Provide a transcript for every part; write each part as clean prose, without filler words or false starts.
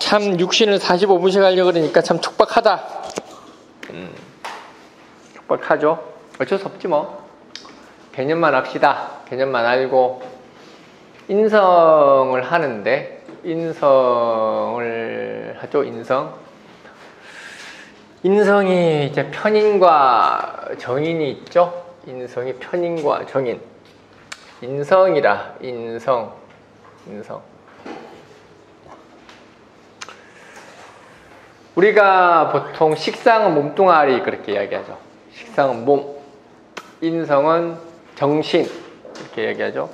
참 육신을 45분씩 하려고 그러니까 참 촉박하다. 촉박하죠. 어쩔 수 없지 뭐. 개념만 합시다. 개념만 알고 인성을 하는데, 인성을 하죠. 인성이 이제 편인과 정인이 있죠. 인성이 편인과 정인. 인성이라. 인성. 우리가 보통 식상은 몸뚱아리 그렇게 이야기하죠. 식상은 몸, 인성은 정신 이렇게 이야기하죠.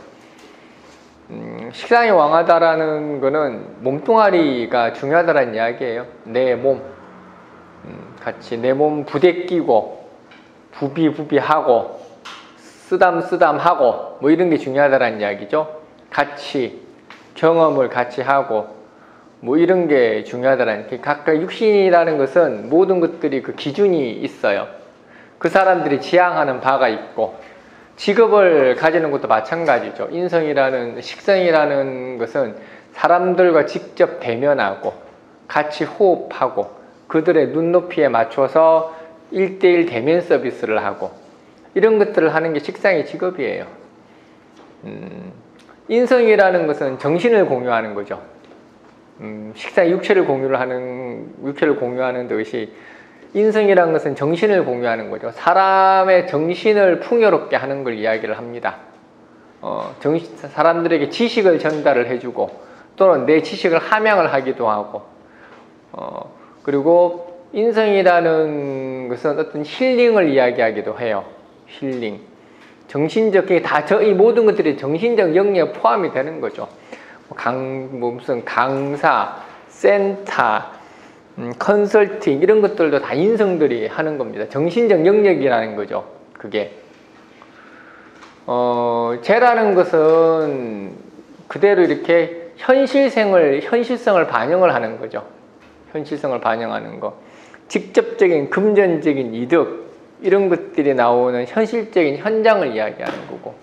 식상이 왕하다라는 거는 몸뚱아리가 중요하다라는 이야기예요. 내 몸, 같이 내 몸 부대 끼고 부비하고 쓰담하고 뭐 이런 게 중요하다라는 이야기죠. 같이 경험을 같이 하고 뭐 이런 게 중요하다라는 게, 각각 육신이라는 것은 모든 것들이 그 기준이 있어요. 그 사람들이 지향하는 바가 있고, 직업을 가지는 것도 마찬가지죠. 식성이라는 것은 사람들과 직접 대면하고 같이 호흡하고 그들의 눈높이에 맞춰서 1대1 대면 서비스를 하고 이런 것들을 하는 게 식상의 직업이에요. 인성이라는 것은 정신을 공유하는 거죠. 식상의 육체를 공유하는 듯이 인성이라는 것은 정신을 공유하는 거죠. 사람의 정신을 풍요롭게 하는 걸 이야기를 합니다. 사람들에게 지식을 전달을 해주고 또는 내 지식을 함양을 하기도 하고, 그리고 인성이라는 것은 어떤 힐링을 이야기하기도 해요. 힐링. 이 모든 것들이 정신적 영역에 포함이 되는 거죠. 무슨 강사, 센터, 컨설팅 이런 것들도 다 인성들이 하는 겁니다. 정신적 영역이라는 거죠. 그게 죄라는 것은 그대로 이렇게 현실성을 반영을 하는 거죠. 현실성을 반영하는 거, 직접적인 금전적인 이득 이런 것들이 나오는 현실적인 현장을 이야기하는 거고,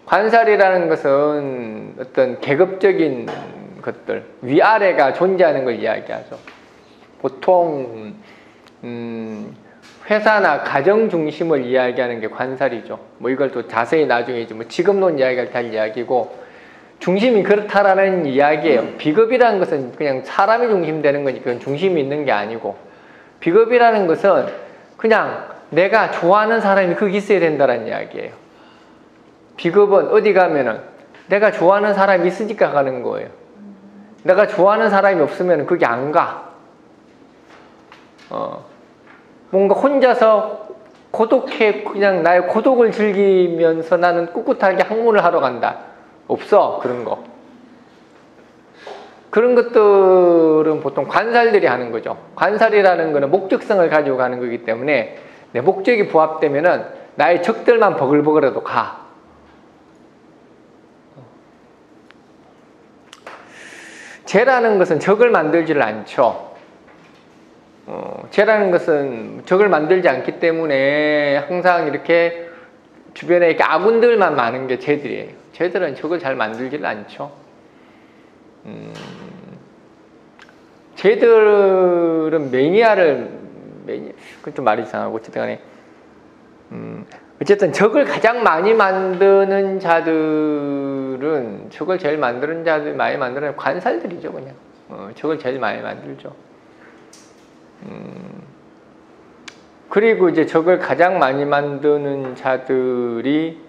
관살이라는 것은 어떤 계급적인 것들, 위아래가 존재하는 걸 이야기하죠. 보통 회사나 가정 중심을 이야기하는 게 관살이죠. 뭐 이걸 또 자세히 나중에 뭐 직업론 이야기할 때 할 이야기고, 중심이 그렇다라는 이야기예요. 비겁이라는 것은 그냥 사람이 중심되는 거니까 그건 중심이 있는 게 아니고, 비겁이라는 것은 그냥 내가 좋아하는 사람이 거기 있어야 된다는 이야기예요. 비겁은 어디 가면은 내가 좋아하는 사람이 있으니까 가는 거예요. 내가 좋아하는 사람이 없으면 거기 안 가. 뭔가 혼자서 고독해, 그냥 나의 고독을 즐기면서 나는 꿋꿋하게 학문을 하러 간다. 없어, 그런 거. 그런 것들은 보통 관살들이 하는 거죠. 관살이라는 거는 목적성을 가지고 가는 거기 때문에 내 목적이 부합되면은 나의 적들만 버글버글해도 가. 죄라는 것은 적을 만들지를 않죠. 죄라는 것은 적을 만들지 않기 때문에 항상 이렇게 주변에 이렇게 아군들만 많은 게 죄들이에요. 죄들은 적을 잘 만들지를 않죠. 죄들은 그건 좀 말이 이상하고, 어쨌든 간에, 어쨌든 적을 가장 많이 만드는 자들은, 적을 제일 만드는 자들 많이 만드는 관살들이죠, 그냥. 적을 제일 많이 만들죠. 그리고 이제 적을 가장 많이 만드는 자들이,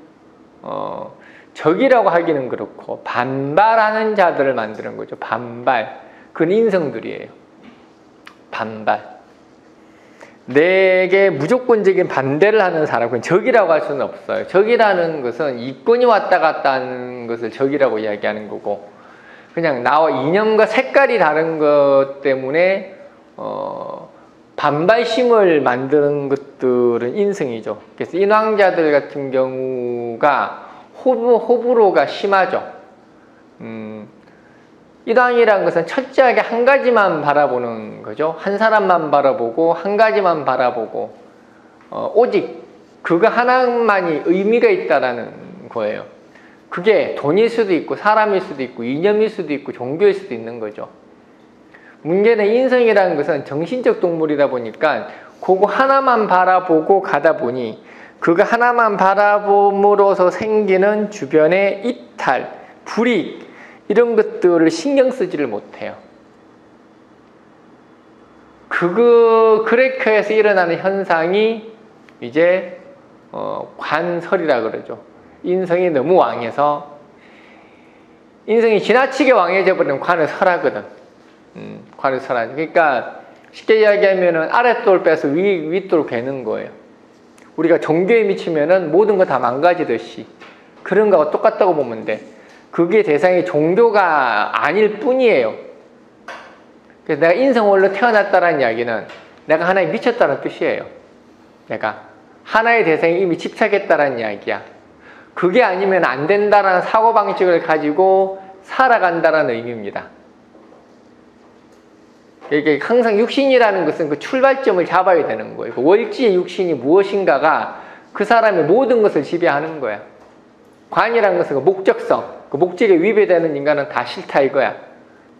적이라고 하기는 그렇고, 반발하는 자들을 만드는 거죠. 반발. 그건 인성들이에요. 반발. 내게 무조건적인 반대를 하는 사람은 적이라고 할 수는 없어요. 적이라는 것은 이권이 왔다 갔다 하는 것을 적이라고 이야기하는 거고, 그냥 나와 이념과 색깔이 다른 것 때문에 반발심을 만드는 것들은 인성이죠. 그래서 인왕자들 같은 경우가 호불호가 심하죠. 인왕이라는 것은 철저하게 한 가지만 바라보는 거죠. 한 사람만 바라보고 한 가지만 바라보고 오직 그거 하나만이 의미가 있다라는 거예요. 그게 돈일 수도 있고 사람일 수도 있고 이념일 수도 있고 종교일 수도 있는 거죠. 문제는 인성이라는 것은 정신적 동물이다 보니까 그거 하나만 바라보고 가다 보니 그거 하나만 바라봄으로써 생기는 주변의 이탈, 불이익 이런 것들을 신경 쓰지를 못해요. 그래커에서 일어나는 현상이 이제 관설이라 그러죠. 인성이 너무 왕해서 인성이 지나치게 왕해져 버리면 관을 설하거든. 관을 설하죠. 그러니까 쉽게 이야기하면은 아랫돌 빼서 윗돌 괴는 거예요. 우리가 종교에 미치면은 모든 거 다 망가지듯이 그런 거하고 똑같다고 보면 돼. 그게 대상이 종교가 아닐 뿐이에요. 그래서 내가 인성원로 태어났다는 이야기는 내가 하나에 미쳤다는 뜻이에요. 내가 하나의 대상에 이미 집착했다는 이야기야. 그게 아니면 안 된다라는 사고방식을 가지고 살아간다는 의미입니다. 이게 항상 육신이라는 것은 그 출발점을 잡아야 되는 거예요. 그 월지의 육신이 무엇인가가 그 사람의 모든 것을 지배하는 거야. 관이라는 것은 그 목적성, 그 목적에 위배되는 인간은 다 싫다 이거야.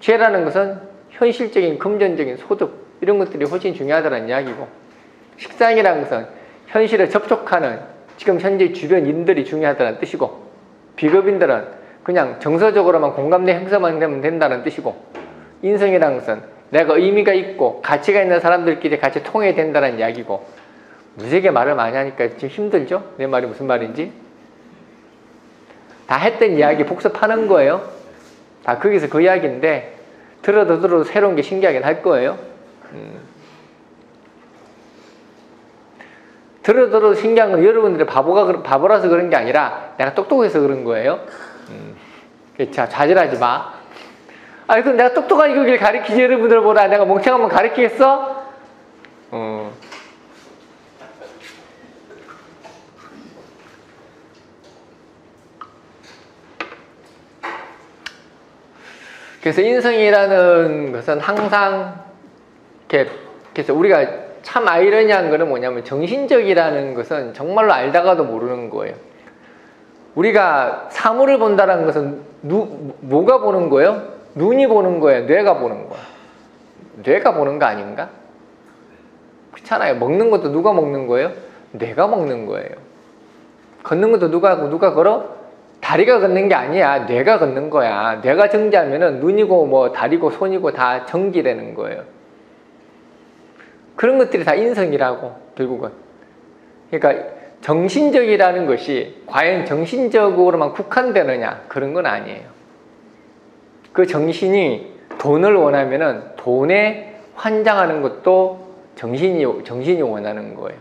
죄라는 것은 현실적인 금전적인 소득 이런 것들이 훨씬 중요하다는 이야기고, 식상이라는 것은 현실에 접촉하는 지금 현재 주변인들이 중요하다는 뜻이고, 비급인들은 그냥 정서적으로만 공감대 형성만 되면 된다는 뜻이고, 인성이라는 것은 내가 의미가 있고 가치가 있는 사람들끼리 같이 통해야 된다는 이야기고. 무지하게 말을 많이 하니까 좀 힘들죠? 내 말이 무슨 말인지? 다 했던 이야기 복습하는 거예요. 다 거기서 그 이야기인데 들어도 새로운 게 신기하긴 할 거예요. 들어도 신기한 건 여러분들이 바보라서 그런 게 아니라 내가 똑똑해서 그런 거예요. 자, 좌절하지 마. 아니, 그럼 내가 똑똑한 이걸 가르치지 여러분들보다 내가 멍청하면 가르치겠어? 그래서 인성이라는 것은 항상 그래서 우리가 참 아이러니한 거는 뭐냐면 정신적이라는 것은 정말로 알다가도 모르는 거예요. 우리가 사물을 본다는 것은 뭐가 보는 거예요? 눈이 보는 거예요? 뇌가 보는 거야? 뇌가 보는 거 아닌가? 그렇잖아요. 먹는 것도 누가 먹는 거예요? 뇌가 먹는 거예요. 걷는 것도 누가 걸어? 다리가 걷는 게 아니야. 뇌가 걷는 거야. 뇌가 정지하면은 눈이고 뭐 다리고 손이고 다 정지되는 거예요. 그런 것들이 다 인성이라고, 결국은. 그러니까 정신적이라는 것이 과연 정신적으로만 국한되느냐? 그런 건 아니에요. 그 정신이 돈을 원하면은 돈에 환장하는 것도 정신이 원하는 거예요.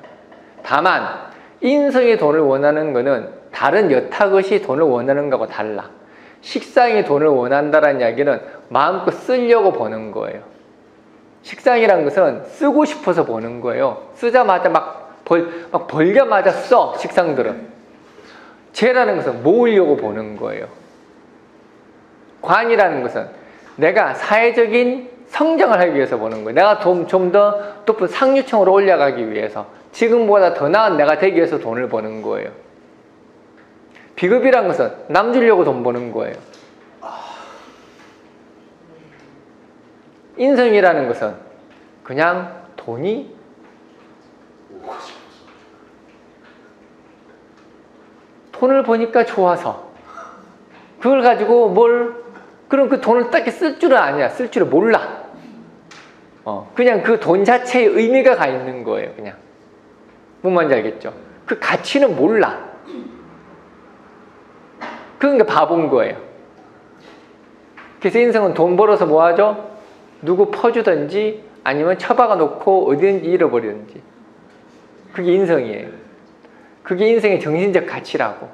다만 인성이 돈을 원하는 거는 다른 여타 것이 돈을 원하는 거하고 달라. 식상이 돈을 원한다는 이야기는 마음껏 쓰려고 버는 거예요. 식상이란 것은 쓰고 싶어서 버는 거예요. 쓰자마자 막 벌자마자 써, 식상들은. 죄라는 것은 모으려고 버는 거예요. 관이라는 것은 내가 사회적인 성장을 하기 위해서 보는 거예요. 내가 좀 더 높은 상류층으로 올라가기 위해서, 지금보다 더 나은 내가 되기 위해서 돈을 버는 거예요. 비급이라는 것은 남 주려고 돈 버는 거예요. 인성이라는 것은 그냥 돈이 돈을 버니까 좋아서 그걸 가지고 그럼 그 돈을 딱히 쓸 줄은 아니야. 쓸 줄을 몰라. 그냥 그 돈 자체에 의미가 가 있는 거예요. 그냥. 뭔 말인지 알겠죠? 그 가치는 몰라. 그러니까 바본 거예요. 그래서 인생은 돈 벌어서 뭐 하죠? 누구 퍼주든지 아니면 처박아 놓고 어디든지 잃어버리든지. 그게 인성이에요. 그게 인생의 정신적 가치라고.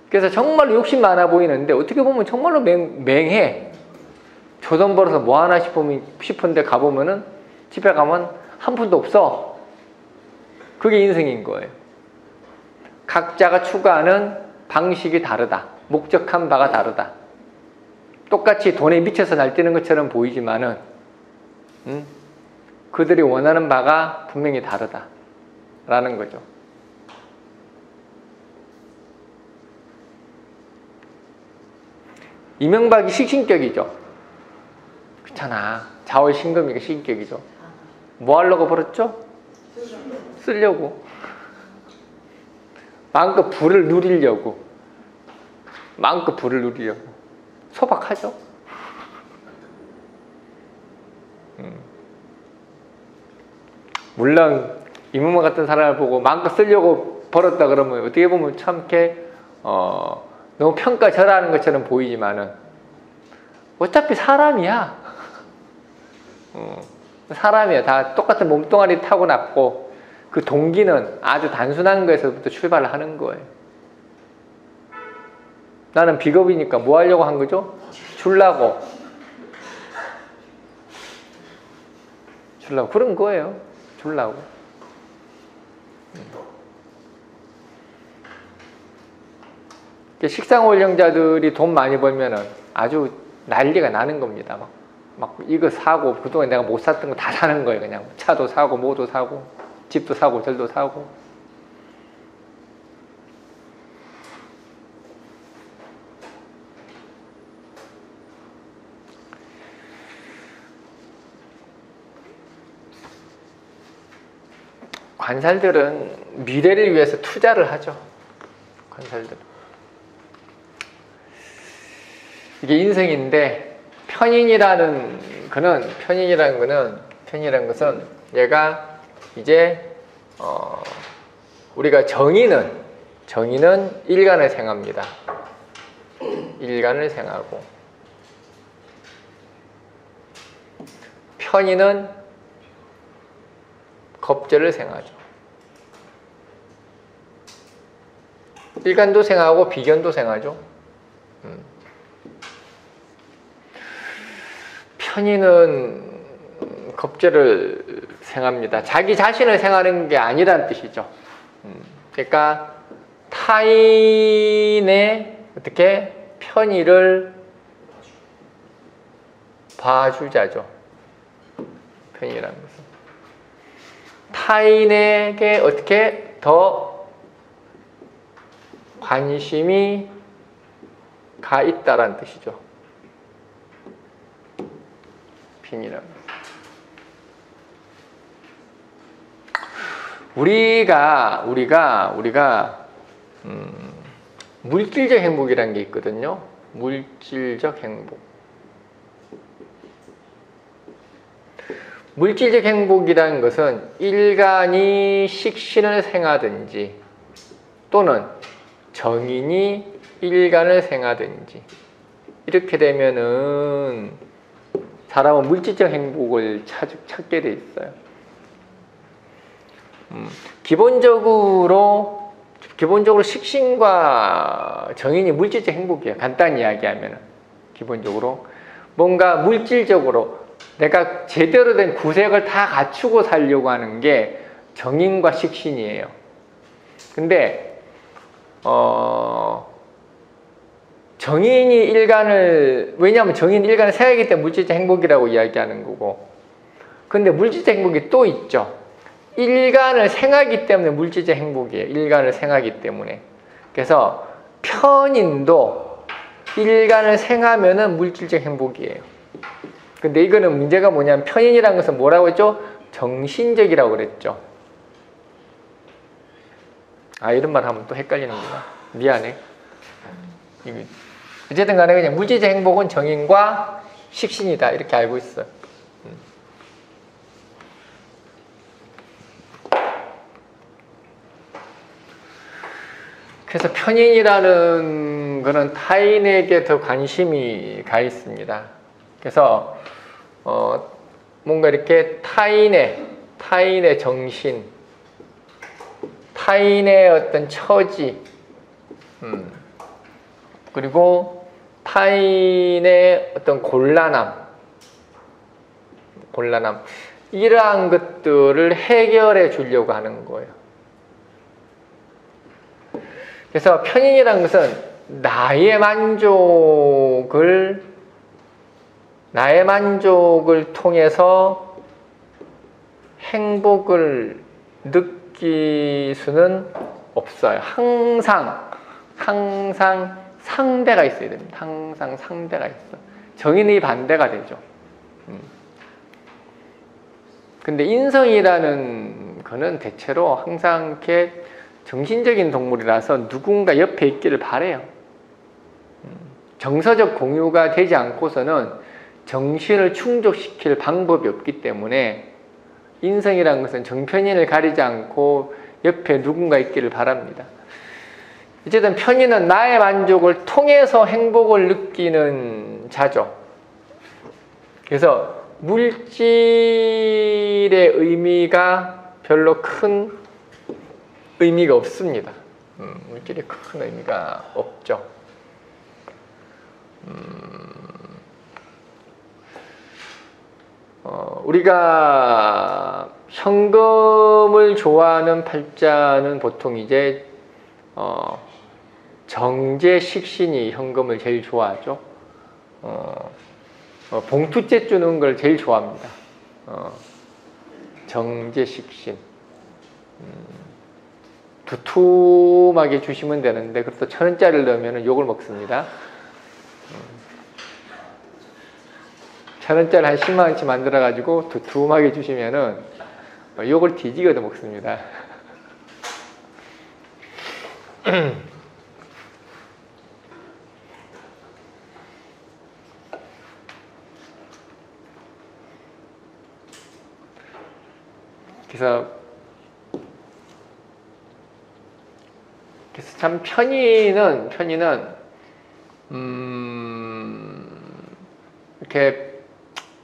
그래서 정말로 욕심 많아 보이는데 어떻게 보면 정말로 맹해. 저 돈 벌어서 뭐 하나 싶은데 가보면은 집에 가면 한 푼도 없어. 그게 인성인 거예요. 각자가 추구하는 방식이 다르다. 목적한 바가 다르다. 똑같이 돈에 미쳐서 날뛰는 것처럼 보이지만은 그들이 원하는 바가 분명히 다르다라는 거죠. 이명박이 식신격이죠. 그렇잖아. 자월신금이니까 신격이죠. 뭐 하려고 벌었죠? 쓰려고. 마음껏 부를 누리려고. 마음껏 부를 누리려고. 소박하죠? 물론 이문마 같은 사람을 보고 마음껏 쓰려고 벌었다 그러면 어떻게 보면 참 이렇게 너무 평가절하하는 것처럼 보이지만은 어차피 사람이야. 사람이야. 다 똑같은 몸뚱아리 타고났고 그 동기는 아주 단순한 거에서부터 출발을 하는 거예요. 나는 비겁이니까 뭐 하려고 한 거죠? 주려고 그런 거예요. 주려고. 식상홀령자들이 돈 많이 벌면은 아주 난리가 나는 겁니다. 막 이거 사고 그동안 내가 못 샀던 거 다 사는 거예요. 그냥 차도 사고 뭐도 사고 집도 사고 절도 사고. 관살들은 미래를 위해서 투자를 하죠. 관살들은. 이게 인생인데 편인이라는 것은 얘가 이제 우리가 정인은 일간을 생합니다. 일간을 생하고 편인은 겁재를 생하죠. 일간도 생하고 비견도 생하죠. 편인은 겁재를 생합니다. 자기 자신을 생하는 게 아니라는 뜻이죠. 그러니까 타인의 어떻게 편의를 봐주자죠. 편의라는 것은 타인에게 어떻게 더 관심이 가 있다라는 뜻이죠. 편이라는 것. 우리가 물질적 행복이라는 게 있거든요. 물질적 행복. 물질적 행복이라는 것은 일간이 식신을 생하든지 또는 정인이 일간을 생하든지 이렇게 되면은 사람은 물질적 행복을 찾게 돼 있어요. 기본적으로 식신과 정인이 물질적 행복이에요. 간단히 이야기하면 기본적으로 뭔가 물질적으로 내가 제대로 된 구색을 다 갖추고 살려고 하는 게 정인과 식신이에요. 근데 정인이 일간을, 왜냐하면 정인이 일간을 생하기 때문에 물질적 행복이라고 이야기하는 거고, 근데 물질적 행복이 또 있죠. 일간을 생하기 때문에 물질적 행복이에요. 일간을 생하기 때문에. 그래서 편인도 일간을 생하면은 물질적 행복이에요. 근데 이거는 문제가 뭐냐면 편인이라는 것은 뭐라고 했죠? 정신적이라고 그랬죠. 아, 이런 말 하면 또 헷갈리는구나. 미안해. 어쨌든 간에 그냥 물질적 행복은 정인과 식신이다. 이렇게 알고 있어요. 그래서 편인이라는 거는 타인에게 더 관심이 가 있습니다. 그래서 뭔가 이렇게 타인의 정신, 타인의 어떤 처지, 그리고 타인의 어떤 곤란함, 이러한 것들을 해결해 주려고 하는 거예요. 그래서 편인이라는 것은 나의 만족을 통해서 행복을 느낄 수는 없어요. 항상 상대가 있어야 됩니다. 항상 상대가 있어. 정인의 반대가 되죠. 근데 인성이라는 거는 대체로 항상 이렇게 정신적인 동물이라서 누군가 옆에 있기를 바래요. 정서적 공유가 되지 않고서는 정신을 충족시킬 방법이 없기 때문에 인성이라는 것은 정편인을 가리지 않고 옆에 누군가 있기를 바랍니다. 어쨌든 편인은 나의 만족을 통해서 행복을 느끼는 자죠. 그래서 물질의 의미가 별로 큰 의미가 없습니다. 물질이 큰 의미가 없죠. 우리가 현금을 좋아하는 팔자는 보통 이제 정제식신이 현금을 제일 좋아하죠. 봉투째 주는 걸 제일 좋아합니다. 정제식신. 두툼하게 주시면 되는데, 그래서 1,000원짜리를 넣으면 욕을 먹습니다. 1,000원짜리 한 10만원치 만들어가지고 두툼하게 주시면은 욕을 뒤지게 얻어 먹습니다. 그래서 참 편인은 이렇게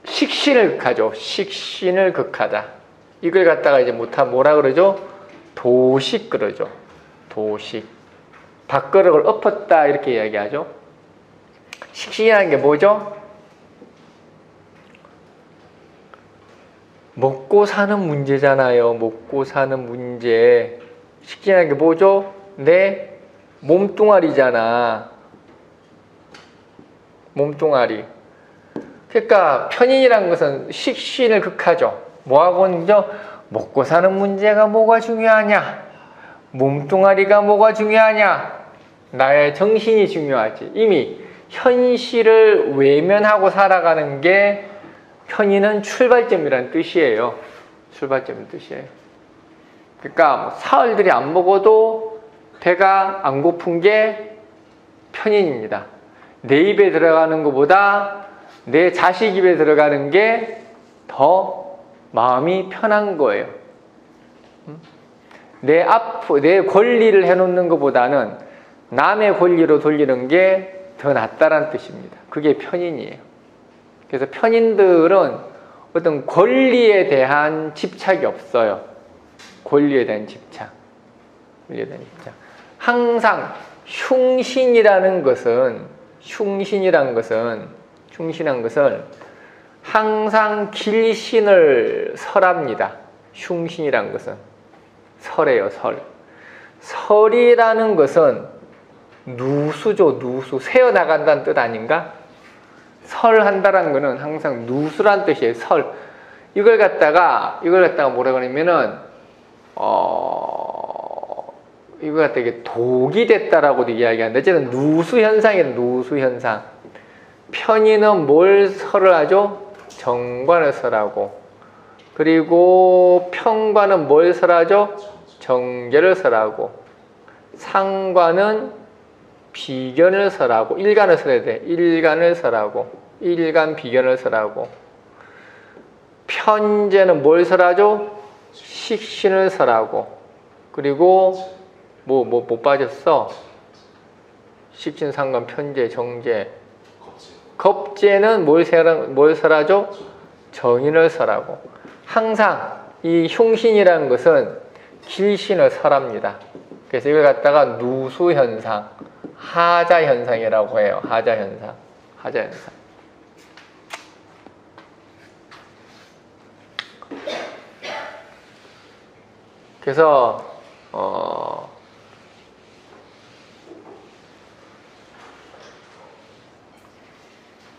식신을 극하죠. 식신을 극하다. 이걸 갖다가 이제 뭐라 그러죠? 도식 그러죠. 도식. 밥그릇을 엎었다 이렇게 이야기하죠. 식신이라는 게 뭐죠? 먹고 사는 문제잖아요. 먹고 사는 문제. 식신이라는 게 뭐죠? 내 몸뚱아리잖아. 몸뚱아리. 그러니까 편인이라는 것은 식신을 극하죠. 뭐하고는요? 먹고 사는 문제가 뭐가 중요하냐? 몸뚱아리가 뭐가 중요하냐? 나의 정신이 중요하지. 이미 현실을 외면하고 살아가는 게 편인은 출발점이라는 뜻이에요. 출발점인 뜻이에요. 그러니까 사흘들이 안 먹어도 배가 안 고픈 게 편인입니다. 내 입에 들어가는 것보다 내 자식 입에 들어가는 게 더 마음이 편한 거예요. 내 권리를 해놓는 것보다는 남의 권리로 돌리는 게 더 낫다는 뜻입니다. 그게 편인이에요. 그래서 편인들은 어떤 권리에 대한 집착이 없어요. 권리에 대한 집착. 항상 흉신이라는 것은 항상 길신을 설합니다. 흉신이라는 것은 설이에요. 설이라는 것은 누수죠. 누수. 새어나간다는 뜻 아닌가? 설한다라는 것은 항상 누수란 뜻이에요. 설. 이걸 갖다가 뭐라 그러냐면은 이걸 갖다가 이게 독이 됐다라고도 이야기하는데, 어쨌든 누수 현상이에요. 누수 현상. 편인은 뭘 설을 하죠? 정관을 설하고, 그리고 평관은 뭘 설하죠? 정계를 설하고, 상관은 비견을 설하고, 일간을 설해야 돼. 일간을 설하고, 일간 비견을 설하고, 편제는 뭘 설하죠? 식신을 설하고, 그리고 못 빠졌어? 식신, 상관, 편제, 정제. 겁제는 뭘 설하죠? 정인을 설하고. 항상 이 흉신이라는 것은 길신을 설합니다. 그래서 이걸 갖다가 누수현상, 하자현상이라고 해요. 하자현상. 그래서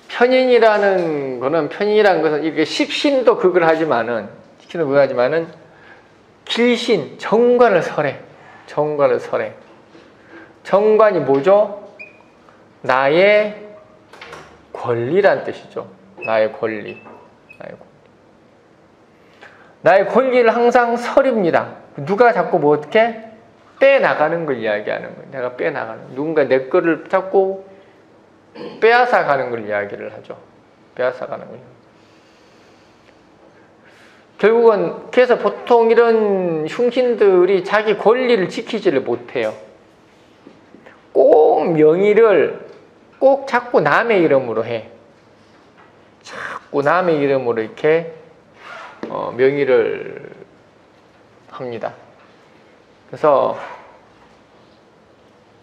편인이라는 것은 이게 식신도 그걸 하지만은 길신, 정관을 설해. 정관이 뭐죠? 나의 권리란 뜻이죠. 나의 권리. 나의 권리를 항상 서립니다. 누가 자꾸 뭐 어떻게 빼나가는 걸 이야기하는 거예요. 내가 빼나가는, 누군가 내 거를 자꾸 빼앗아 가는 걸 이야기를 하죠. 빼앗아 가는 거예요. 결국은 그래서 보통 이런 흉신들이 자기 권리를 지키지를 못해요. 꼭 명의를 꼭 자꾸 남의 이름으로 해. 자꾸 남의 이름으로 이렇게 명의를 합니다. 그래서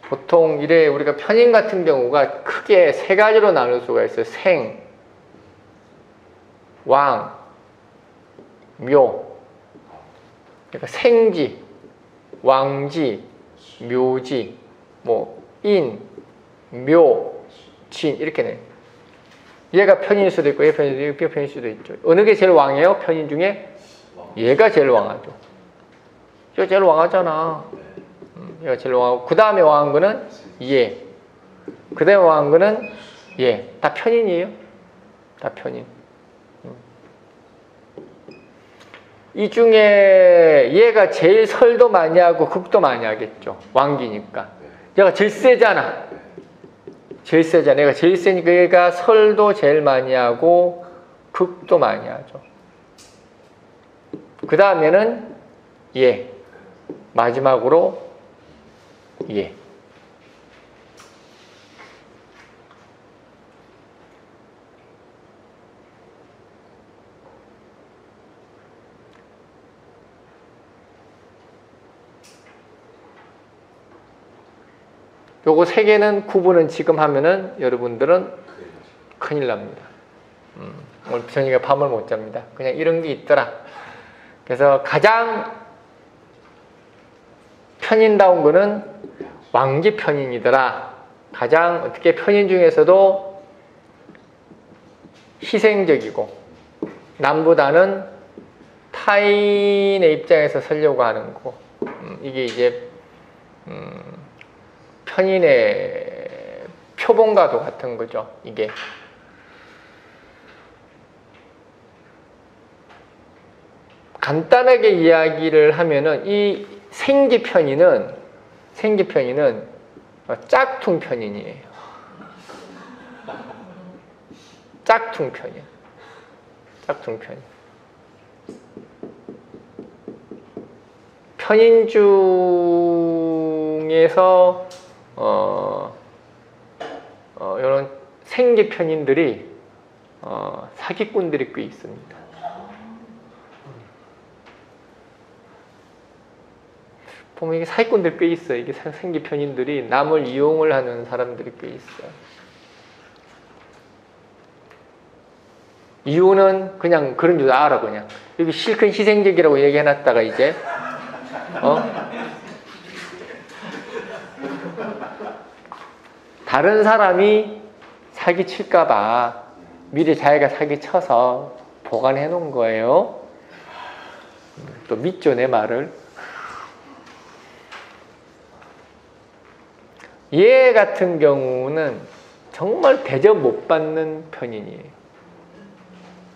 보통 이래 우리가 편인 같은 경우가 크게 세 가지로 나눌 수가 있어요. 생, 왕, 묘. 그러니까 생지, 왕지, 묘지, 뭐 인, 묘, 진 이렇게 내. 얘가 편인일 수도 있고 얘 편인일 수도 있고 얘 편인일 수도 있죠. 어느 게 제일 왕이에요? 편인 중에 얘가 제일 왕하죠. 얘가 제일 왕하잖아. 얘가 제일 왕하고 그 다음에 왕한 거는 얘. 그 다음에 왕한 거는 얘. 다 편인이에요. 다 편인. 이 중에 얘가 제일 설도 많이 하고 극도 많이 하겠죠. 왕기니까. 얘가 제일 세잖아. 제일 세잖아. 얘가 제일 세니까 얘가 설도 제일 많이 하고 극도 많이 하죠. 그 다음에는 얘. 마지막으로 얘. 요거 세 개는 구분은 지금 하면은 여러분들은 큰일 납니다. 오늘 저녁에 밤을 못 잡니다. 그냥 이런 게 있더라. 그래서 가장 편인다운 거는 왕기 편인이더라. 가장 어떻게 편인 중에서도 희생적이고 남보다는 타인의 입장에서 서려고 하는 거. 이게 이제 편인의 표본과도 같은 거죠. 이게 간단하게 이야기를 하면은 이 생기편인은 짝퉁 편인이에요. 짝퉁 편인. 짝퉁 편인. 편인 중에서 이런 생기 편인들이 사기꾼들이 꽤 있습니다. 보면 이게 사기꾼들 꽤 있어요. 이게 생기 편인들이 남을 이용을 하는 사람들이 꽤 있어요. 이유는 그냥 그런 줄 알아. 그냥 여기 실컷 희생적이라고 얘기해놨다가 이제 다른 사람이 사기칠까봐 미리 자기가 사기쳐서 보관해 놓은 거예요. 또 믿죠, 내 말을. 얘 같은 경우는 정말 대접 못 받는 편인이에요.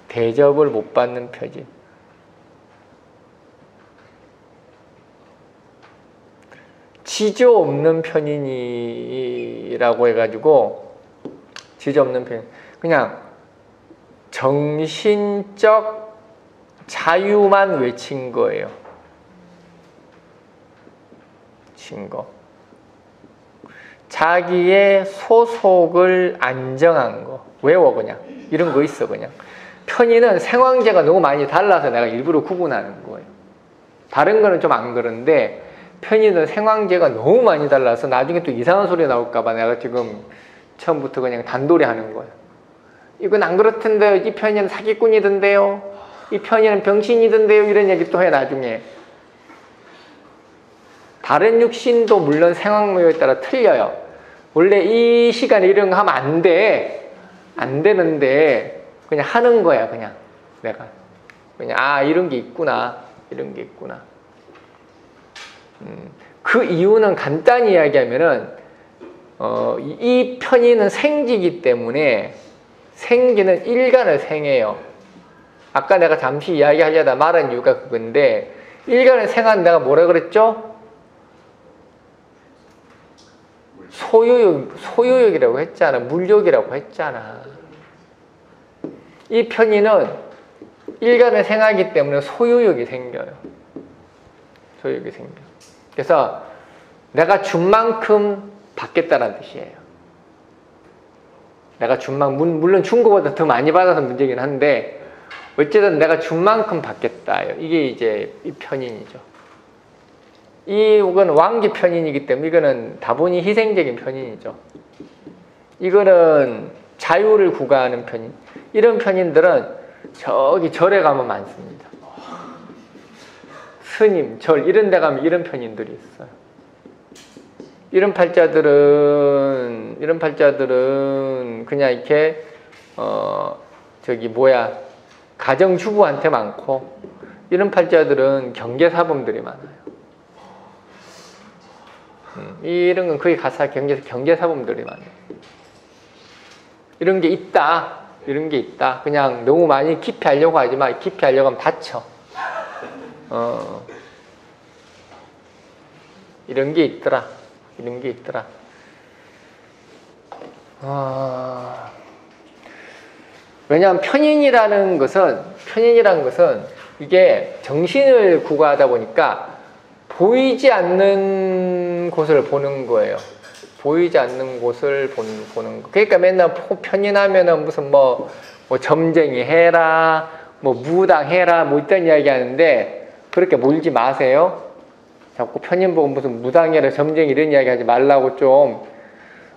대접을 못 받는 편인. 지조 없는 편인이라고 해가지고 지조 없는 편인. 그냥 정신적 자유만 외친 거예요. 친 거. 자기의 소속을 안정한 거. 외워 그냥. 이런 거 있어 그냥. 편인은 생황제가 너무 많이 달라서 내가 일부러 구분하는 거예요. 다른 거는 좀 안 그런데 편인은 생황제가 너무 많이 달라서 나중에 또 이상한 소리 나올까봐 내가 지금 처음부터 그냥 단도리 하는 거예요. 이건 안 그렇던데요. 이 편인은 사기꾼이던데요. 이 편인은 병신이던데요. 이런 얘기 또 해 나중에. 다른 육신도 물론 생황묘에 따라 틀려요. 원래 이 시간에 이런 거 하면 안 돼. 안 되는데 그냥 하는 거야. 그냥 내가 그냥 이런 게 있구나. 이런 게 있구나. 그 이유는 간단히 이야기하면은 이 편인은 생지이기 때문에 생지는 일간을 생해요. 아까 내가 잠시 이야기하려다 말한 이유가 그건데, 일간의 생활은 내가 뭐라 그랬죠? 소유욕이라고 했잖아. 물욕이라고 했잖아. 이 편의는 일간의 생활이기 때문에 소유욕이 생겨요. 소유욕이 생겨. 그래서 내가 준 만큼 받겠다는 뜻이에요. 내가 준 만큼, 물론 준 것보다 더 많이 받아서 문제긴 한데, 어쨌든 내가 준 만큼 받겠다. 이게 이제 이 편인이죠. 이건 왕기 편인이기 때문에 이거는 다분히 희생적인 편인이죠. 이거는 자유를 구가하는 편인. 이런 편인들은 저기 절에 가면 많습니다. 스님, 절 이런 데 가면 이런 편인들이 있어요. 이런 팔자들은 그냥 이렇게 가정주부한테 많고, 이런 팔자들은 경제사범들이 많아요. 이런 건 거기 가서 경제사범들이 많아요. 이런 게 있다. 그냥 너무 많이 깊이 하려고 하지 마. 깊이 하려고 하면 다쳐. 이런 게 있더라. 왜냐하면 편인이라는 것은 이게 정신을 구가하다 보니까 보이지 않는 곳을 보는 거예요. 보이지 않는 곳을 보는 거. 그러니까 맨날 편인하면은 무슨 뭐 점쟁이 해라, 뭐 무당해라, 뭐 이딴 이야기 하는데, 그렇게 몰지 마세요. 자꾸 편인 보고 무슨 무당해라, 점쟁이 이런 이야기 하지 말라고 좀.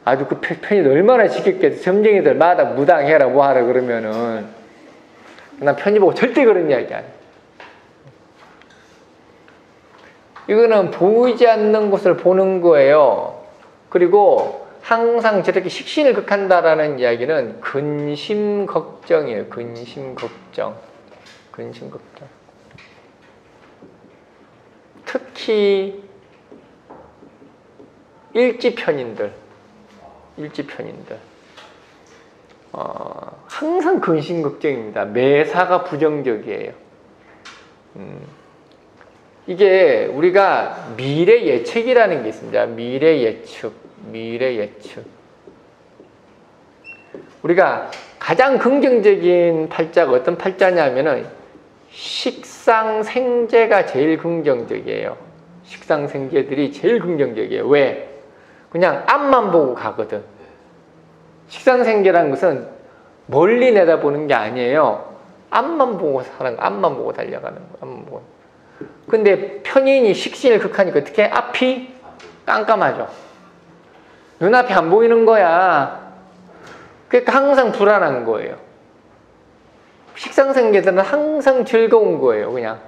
아주 그 편인 얼마나 지겹겠어. 점쟁이들마다 무당해라, 뭐 하라 그러면은. 난 편인 보고 절대 그런 이야기 안 해. 이거는 보이지 않는 곳을 보는 거예요. 그리고 항상 저렇게 식신을 극한다라는 이야기는 근심 걱정이에요. 근심 걱정. 특히 일지편인들 항상 근심 걱정입니다. 매사가 부정적이에요. 이게 우리가 미래 예측이라는 게 있습니다. 미래 예측. 우리가 가장 긍정적인 팔자가 어떤 팔자냐면은 식상생재가 제일 긍정적이에요. 식상생재들이 제일 긍정적이에요. 왜? 그냥 앞만 보고 가거든. 식상생재라는 것은 멀리 내다보는 게 아니에요. 앞만 보고 사는 거, 앞만 보고 달려가는 거, 앞만 보고. 근데 편인이 식신을 극하니까 어떻게? 앞이 깜깜하죠. 눈앞이 안 보이는 거야. 그러니까 항상 불안한 거예요. 식상생계들은 항상 즐거운 거예요. 그냥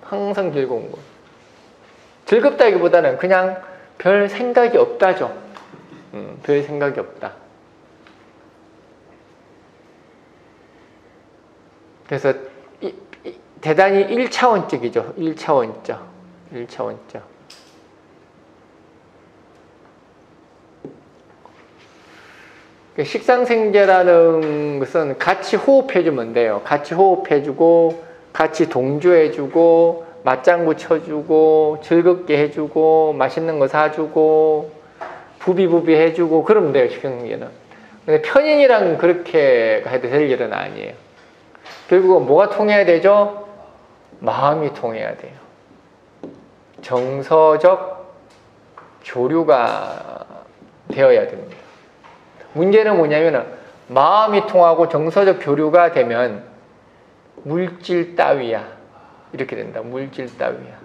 항상 즐거운 거예요. 즐겁다기보다는 그냥 별 생각이 없다죠. 별 생각이 없다. 그래서 대단히 1차원적이죠. 1차원적. 식상생재라는 것은 같이 호흡해주면 돼요. 같이 호흡해주고, 같이 동조해주고, 맞장구 쳐주고, 즐겁게 해주고, 맛있는 거 사주고, 부비부비 해주고, 그러면 돼요, 식상생재는. 근데 편인이랑 그렇게 해도 될 일은 아니에요. 결국은 뭐가 통해야 되죠? 마음이 통해야 돼요. 정서적 교류가 되어야 됩니다. 문제는 뭐냐면 마음이 통하고 정서적 교류가 되면 물질 따위야. 이렇게 된다. 물질 따위야.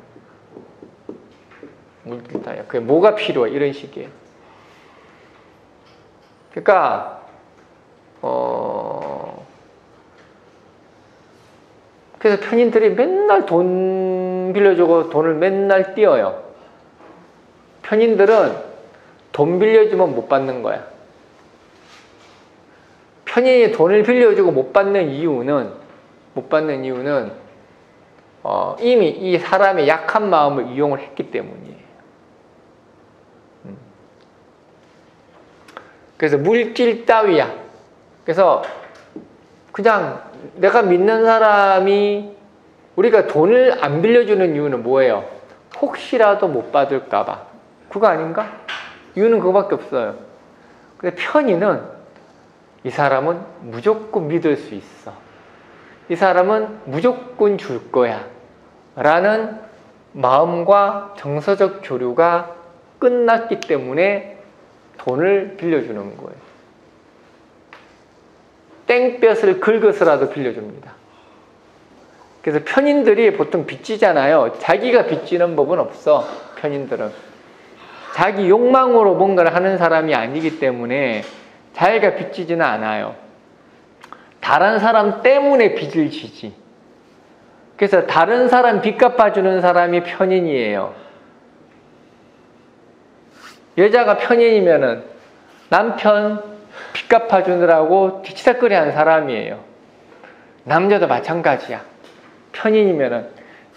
그게 뭐가 필요해? 이런 식이에요. 그러니까 그래서 편인들이 맨날 돈 빌려주고 돈을 맨날 띄어요. 편인들은 돈 빌려주면 못 받는 거야. 편인이 돈을 빌려주고 못 받는 이유는 이미 이 사람의 약한 마음을 이용을 했기 때문이에요. 그래서 물질 따위야. 그래서 그냥 내가 믿는 사람이 우리가 돈을 안 빌려주는 이유는 뭐예요? 혹시라도 못 받을까 봐. 그거 아닌가? 이유는 그거밖에 없어요. 근데 편의는 이 사람은 무조건 믿을 수 있어. 이 사람은 무조건 줄 거야. 라는 마음과 정서적 교류가 끝났기 때문에 돈을 빌려주는 거예요. 땡볕을 긁어서라도 빌려줍니다. 그래서 편인들이 보통 빚지잖아요. 자기가 빚지는 법은 없어. 편인들은. 자기 욕망으로 뭔가를 하는 사람이 아니기 때문에 자기가 빚지지는 않아요. 다른 사람 때문에 빚을 지지. 그래서 다른 사람 빚 갚아주는 사람이 편인이에요. 여자가 편인이면은 남편 빚 갚아주느라고 뒤치다꺼리 한 사람이에요. 남자도 마찬가지야. 편인이면은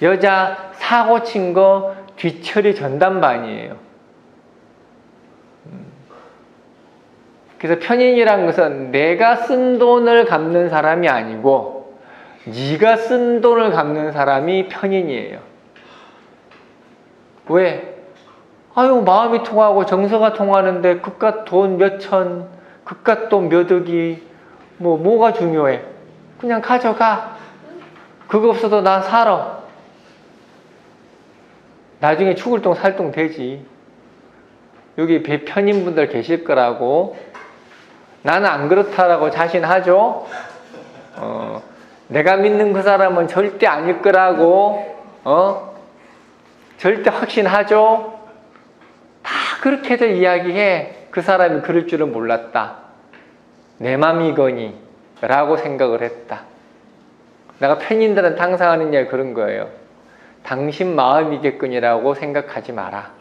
여자 사고 친 거 뒤처리 전담반이에요. 그래서 편인이란 것은 내가 쓴 돈을 갚는 사람이 아니고 네가 쓴 돈을 갚는 사람이 편인이에요. 왜? 아유, 마음이 통하고 정서가 통하는데 그깟 돈 몇천, 그깟 돈 몇 억이 뭐가 중요해? 그냥 가져가. 그거 없어도 나 살아. 나중에 죽을 똥 살 똥 되지. 여기 편인분들 계실 거라고. 나는 안 그렇다라고 자신하죠? 내가 믿는 그 사람은 절대 아닐 거라고, 절대 확신하죠? 다 그렇게들 이야기해. 그 사람이 그럴 줄은 몰랐다. 내 맘이거니 라고 생각을 했다. 내가 편인들은 항상 하는 이야기 그런 거예요. 당신 마음이겠거니라고 생각하지 마라.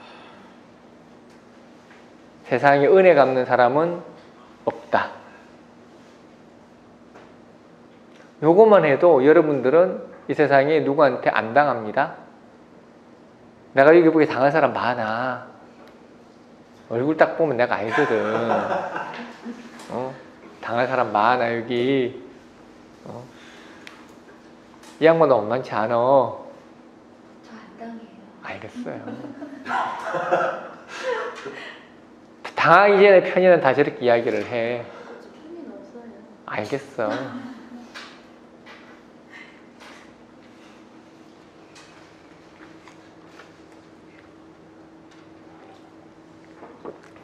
세상에 은혜 갚는 사람은 없다. 요것만 해도 여러분들은 이 세상에 누구한테 안 당합니다. 내가 여기 보기에 당할 사람 많아. 얼굴 딱 보면 내가 알거든. 당할 사람 많아 여기. 이 양반도 만만치 않아. 저 안 당해요. 알겠어요. 당하기 전에 편의는 다 저렇게 이야기를 해. 편의는 없어요. 알겠어.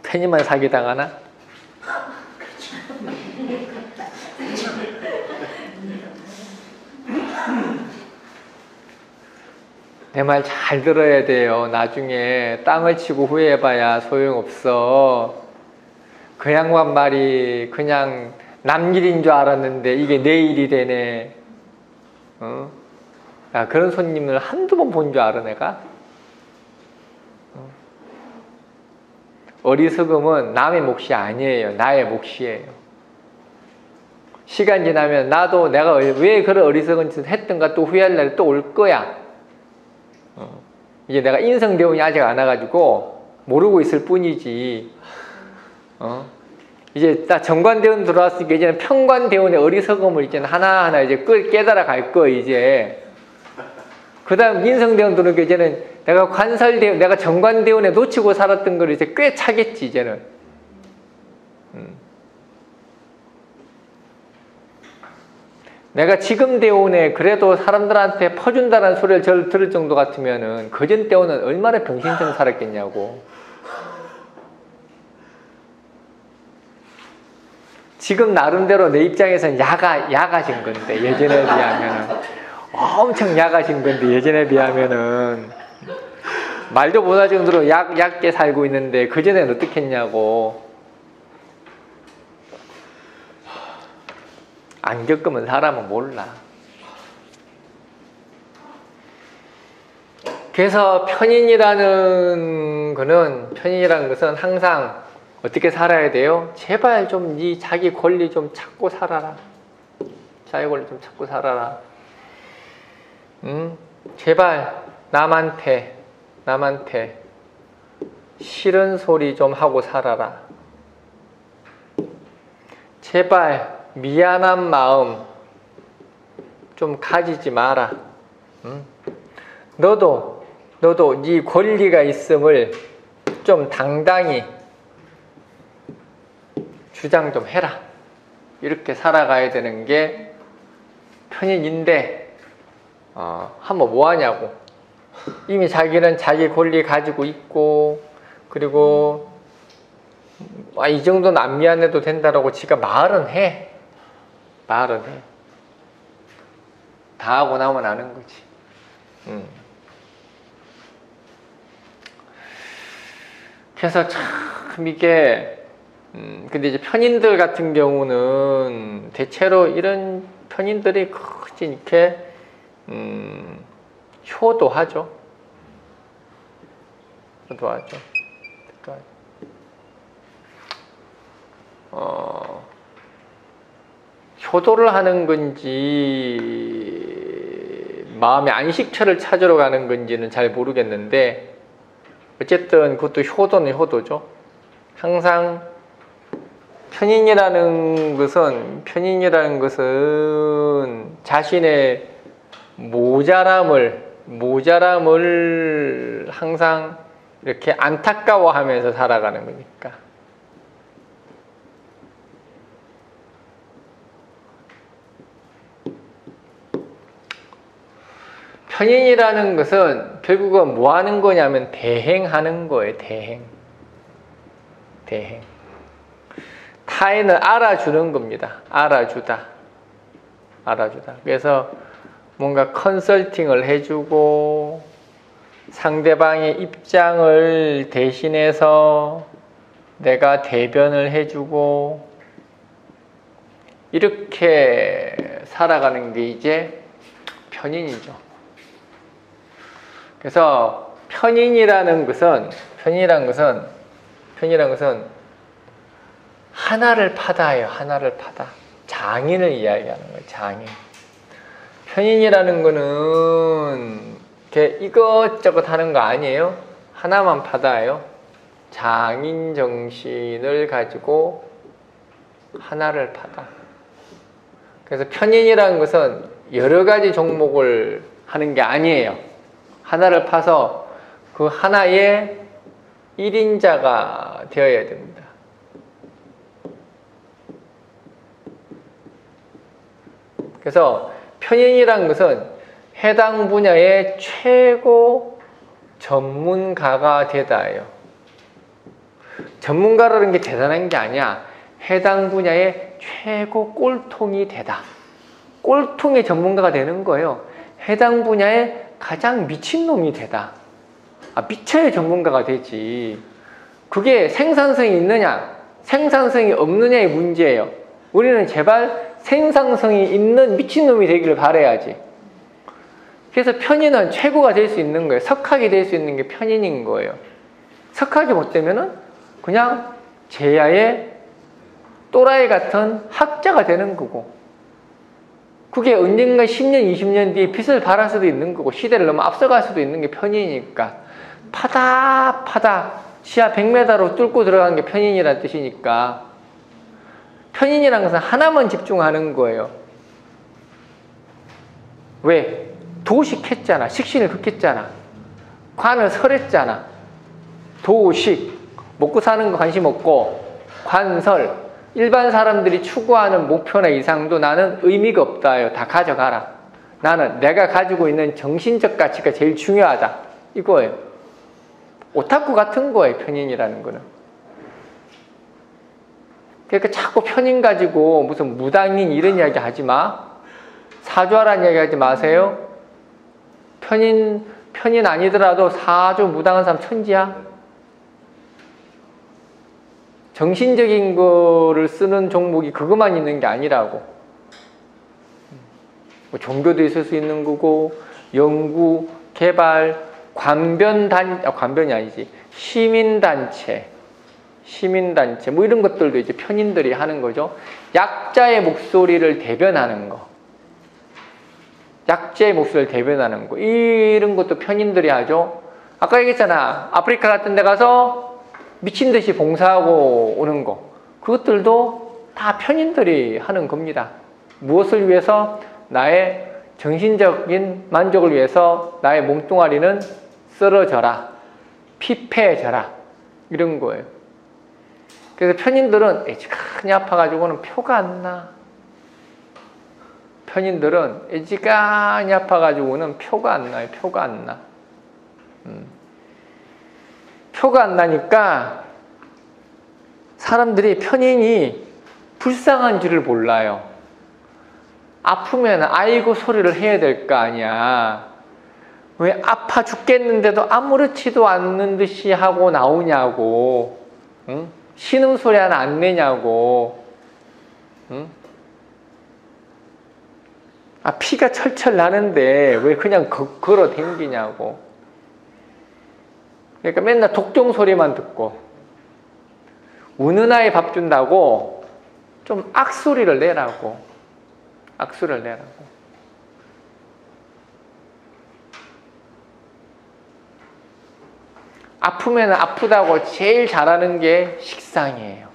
편의만 사기당하나? 내 말 잘 들어야 돼요. 나중에 땅을 치고 후회해봐야 소용없어. 그 양반 말이 그냥 남 일인 줄 알았는데 이게 내 일이 되네. 야, 그런 손님을 한두 번 본 줄 알아 내가? 어리석음은 남의 몫이 아니에요. 나의 몫이에요. 시간 지나면 나도 내가 왜 그런 어리석은 짓을 했던가 또 후회할 날이 또 올 거야. 이제 내가 인성대운이 아직 안 와가지고 모르고 있을 뿐이지. 이제 나 정관대운 들어왔으니까 이제는 평관대운의 어리석음을 이제는 하나하나 이제 깨달아 갈 거 이제. 그 다음 인성대운 들어오니까 이제는 내가 관설대운, 내가 정관대운에 놓치고 살았던 걸 이제 꽤 차겠지 이제는. 내가 지금 대운에 그래도 사람들한테 퍼준다는 소리를 들을 정도 같으면은 그전 대운은 얼마나 병신처럼 살았겠냐고. 지금 나름대로 내 입장에서는 야가신 건데 예전에 비하면은 엄청 야가신 건데 예전에 비하면은 말도 못할 정도로 얕게 살고 있는데 그전에는 어떻게 했냐고. 안 겪으면 사람은 몰라. 그래서 편인이라는 것은 항상 어떻게 살아야 돼요? 제발 좀 네 자기 권리 좀 찾고 살아라. 자기 권리 좀 찾고 살아라. 제발 남한테 싫은 소리 좀 하고 살아라. 제발 미안한 마음 좀 가지지 마라. 너도 네 권리가 있음을 좀 당당히 주장 좀 해라. 이렇게 살아가야 되는 게 편인인데 한번 뭐 하냐고. 이미 자기는 자기 권리 가지고 있고, 그리고 이 정도는 안 미안해도 된다라고 지가 말은 해. 다 하고 나면 아는 거지. 그래서 참 이게 근데 이제 편인들 같은 경우는 대체로 이런 편인들이 이렇게 효도하죠. 효도를 하는 건지 마음의 안식처를 찾으러 가는 건지는 잘 모르겠는데, 어쨌든 그것도 효도는 효도죠. 항상 편인이라는 것은 자신의 모자람을 항상 이렇게 안타까워하면서 살아가는 거니까. 편인이라는 것은 결국은 뭐 하는 거냐면 대행하는 거예요. 대행. 타인을 알아주는 겁니다. 알아주다. 그래서 뭔가 컨설팅을 해주고, 상대방의 입장을 대신해서 내가 대변을 해주고, 이렇게 살아가는 게 이제 편인이죠. 그래서 편인이라는 것은 하나를 파다예요. 하나를 파다. 장인을 이야기하는 거예요. 장인. 편인이라는 거는 이렇게 이것저것 하는 거 아니에요. 하나만 파다예요. 장인 정신을 가지고 하나를 파다. 그래서 편인이라는 것은 여러 가지 종목을 하는 게 아니에요. 하나를 파서 그 하나의 1인자가 되어야 됩니다. 그래서 편인이라는 것은 해당 분야의 최고 전문가가 되다예요. 전문가라는 게 대단한 게 아니야. 해당 분야의 최고 꼴통이 되다. 꼴통의 전문가가 되는 거예요. 해당 분야의 가장 미친놈이 되다. 미쳐야 전문가가 되지. 그게 생산성이 있느냐, 생산성이 없느냐의 문제예요. 우리는 제발 생산성이 있는 미친놈이 되기를 바라야지. 그래서 편인은 최고가 될 수 있는 거예요. 석학이 될 수 있는 게 편인인 거예요. 석학이 못 되면은 그냥 제야의 또라이 같은 학자가 되는 거고, 그게 언젠가 10년, 20년 뒤에 빛을 발할 수도 있는 거고, 시대를 너무 앞서갈 수도 있는 게 편인이니까. 파다 지하 100m로 뚫고 들어가는 게 편인이라는 뜻이니까. 편인이라는 것은 하나만 집중하는 거예요. 왜? 도식했잖아. 식신을 극했잖아. 관을 설했잖아. 도식, 먹고 사는 거 관심 없고, 관설, 일반 사람들이 추구하는 목표나 이상도 나는 의미가 없다요. 다 가져가라. 나는 내가 가지고 있는 정신적 가치가 제일 중요하다. 이거예요. 오타쿠 같은 거예요. 편인이라는 거는. 그러니까 자꾸 편인 가지고 무슨 무당인 이런 이야기 하지 마. 사주하라는 이야기 하지 마세요. 편인 아니더라도 사주 무당한 사람 천지야. 정신적인 거를 쓰는 종목이 그것만 있는 게 아니라고. 뭐 종교도 있을 수 있는 거고, 연구, 개발, 관변이 아니지. 시민단체 뭐 이런 것들도 이제 편인들이 하는 거죠. 약자의 목소리를 대변하는 거. 이런 것도 편인들이 하죠. 아까 얘기했잖아. 아프리카 같은 데 가서 미친 듯이 봉사하고 오는 거. 그것들도 다 편인들이 하는 겁니다. 무엇을 위해서? 나의 정신적인 만족을 위해서 나의 몸뚱아리는 쓰러져라, 피폐해져라, 이런 거예요. 그래서 편인들은 애지간히 아파가지고는 표가 안 나. 편인들은 애지간히 아파가지고는 표가 안 나요. 표가 안 나. 표가 안 나니까 사람들이 편인이 불쌍한 줄을 몰라요. 아프면 아이고 소리를 해야 될 거 아니야. 왜 아파 죽겠는데도 아무렇지도 않는 듯이 하고 나오냐고. 응? 신음소리 하나 안 내냐고. 응? 아, 피가 철철 나는데 왜 그냥 걸어 댕기냐고. 그러니까 맨날 독종 소리만 듣고, 우는 아이 밥 준다고 좀 악소리를 내라고. 악소리를 내라고. 아프면 아프다고 제일 잘하는 게 식상이에요.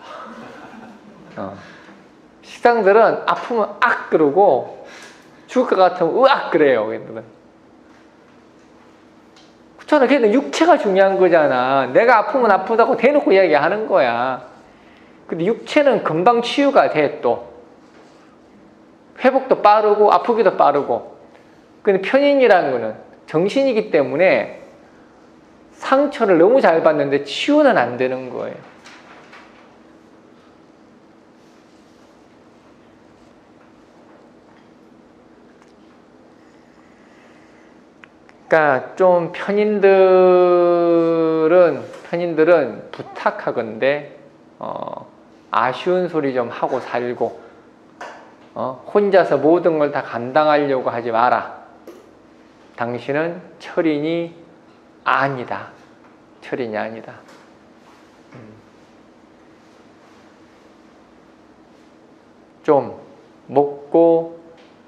식상들은 아프면 악 그러고 죽을 것 같으면 으악 그래요. 걔들은. 그렇잖아. 걔는 육체가 중요한 거잖아. 내가 아프면 아프다고 대놓고 이야기하는 거야. 근데 육체는 금방 치유가 돼 또. 회복도 빠르고 아프기도 빠르고. 근데 편인이라는 거는 정신이기 때문에 상처를 너무 잘 받는데 치유는 안 되는 거예요. 그러니까 좀 편인들은 부탁하건대 아쉬운 소리 좀 하고 살고 혼자서 모든 걸 다 감당하려고 하지 마라. 당신은 철인이 아니다. 철인이 아니다. 좀 먹고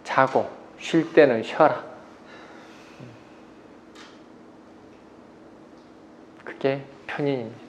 자고 쉴 때는 쉬어라. 그게 편인입니다.